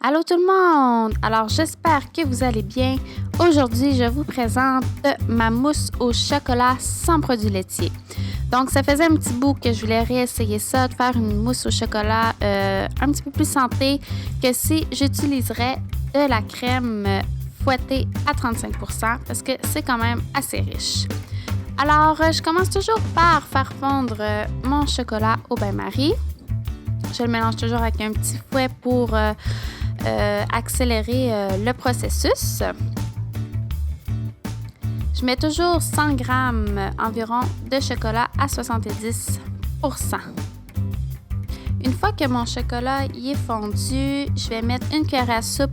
Allô tout le monde! Alors j'espère que vous allez bien. Aujourd'hui, je vous présente ma mousse au chocolat sans produits laitiers. Donc ça faisait un petit bout que je voulais réessayer ça, de faire une mousse au chocolat un petit peu plus santé que si j'utiliserais de la crème fouettée à 35% parce que c'est quand même assez riche. Alors, je commence toujours par faire fondre mon chocolat au bain-marie. Je le mélange toujours avec un petit fouet pour accélérer le processus. Je mets toujours 100 g environ de chocolat à 70%. Une fois que mon chocolat y est fondu, je vais mettre une cuillère à soupe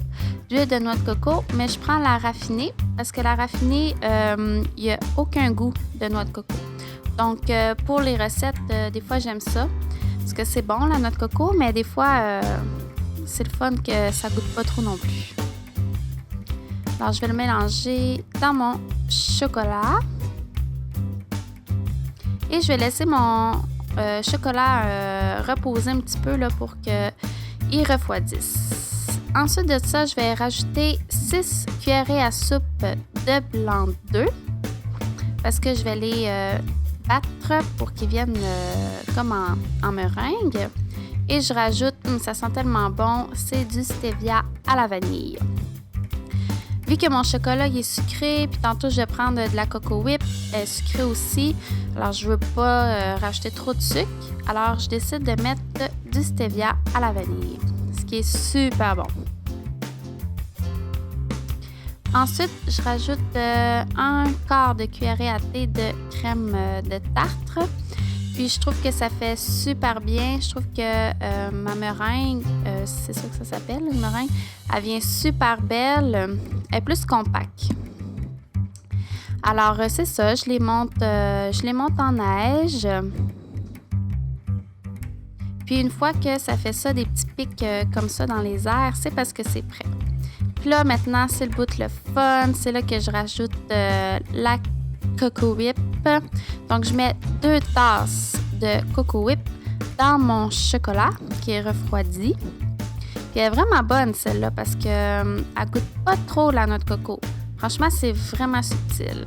d'huile de noix de coco, mais je prends la raffinée parce que la raffinée, il n'y a aucun goût de noix de coco. Donc, pour les recettes, des fois, j'aime ça parce que c'est bon, la noix de coco, mais des fois, c'est le fun que ça goûte pas trop non plus. Alors, je vais le mélanger dans mon chocolat et je vais laisser mon chocolat reposer un petit peu là, pour qu'il refroidisse. Ensuite de ça, je vais rajouter 6 cuillerées à soupe de blanc d'œuf parce que je vais les battre pour qu'ils viennent comme en meringue. Et je rajoute, ça sent tellement bon, c'est du stevia à la vanille. Vu que mon chocolat il est sucré, puis tantôt je vais prendre de la Coco Whip, elle est sucrée aussi, alors je veux pas rajouter trop de sucre, alors je décide de mettre du stevia à la vanille, ce qui est super bon. Ensuite, je rajoute un quart de cuillerée à thé de crème de tartre. Puis je trouve que ça fait super bien. Je trouve que ma meringue, c'est ça que ça s'appelle, une meringue, elle vient super belle. Elle est plus compacte. Alors, c'est ça, je les monte en neige. Puis une fois que ça fait ça, des petits pics comme ça dans les airs, c'est parce que c'est prêt. Puis là, maintenant, c'est le bout le fun. C'est là que je rajoute la Coco Whip. Donc, je mets 2 tasses de Coco Whip dans mon chocolat qui est refroidi. Puis elle est vraiment bonne celle-là parce qu'elle goûte pas trop la noix de coco. Franchement, c'est vraiment subtil.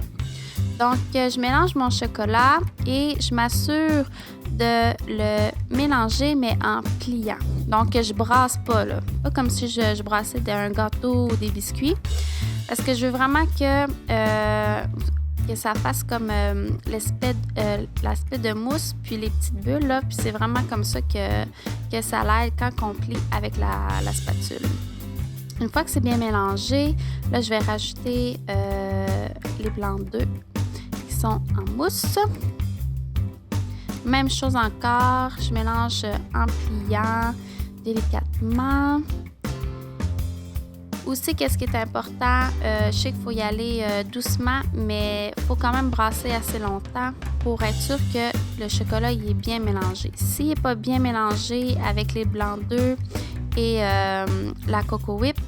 Donc, je mélange mon chocolat et je m'assure de le mélanger, mais en pliant. Donc, je brasse pas, là. Pas comme si je brassais un gâteau ou des biscuits. Parce que je veux vraiment que ça fasse comme l'aspect de mousse, puis les petites bulles, là. Puis c'est vraiment comme ça que ça l'aide quand on plie avec la spatule. Une fois que c'est bien mélangé, là, je vais rajouter les blancs d'œufs qui sont en mousse. Même chose encore, je mélange en pliant délicatement. Aussi, qu'est-ce qui est important, je sais qu'il faut y aller doucement, mais il faut quand même brasser assez longtemps pour être sûr que le chocolat il est bien mélangé. S'il n'est pas bien mélangé avec les blancs d'œufs et la Coco Whip,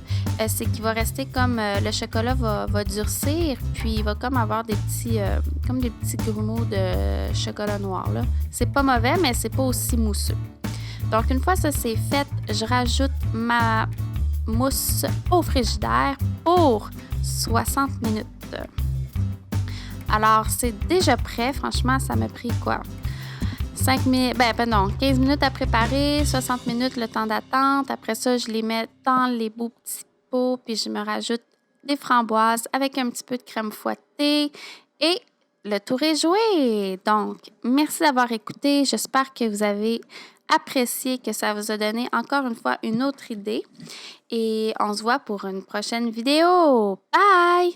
c'est qu'il va rester comme le chocolat va durcir, puis il va comme avoir des petits grumeaux de chocolat noir, là. C'est pas mauvais, mais c'est pas aussi mousseux. Donc, une fois ça c'est fait, je rajoute ma mousse au frigidaire pour 60 minutes. Alors, c'est déjà prêt. Franchement, ça m'a pris quoi? 15 minutes à préparer, 60 minutes le temps d'attente. Après ça, je les mets dans les beaux petits pots, puis je me rajoute des framboises avec un petit peu de crème fouettée et le tour est joué. Donc, merci d'avoir écouté. J'espère que vous avez apprécié, que ça vous a donné encore une fois une autre idée. Et on se voit pour une prochaine vidéo. Bye!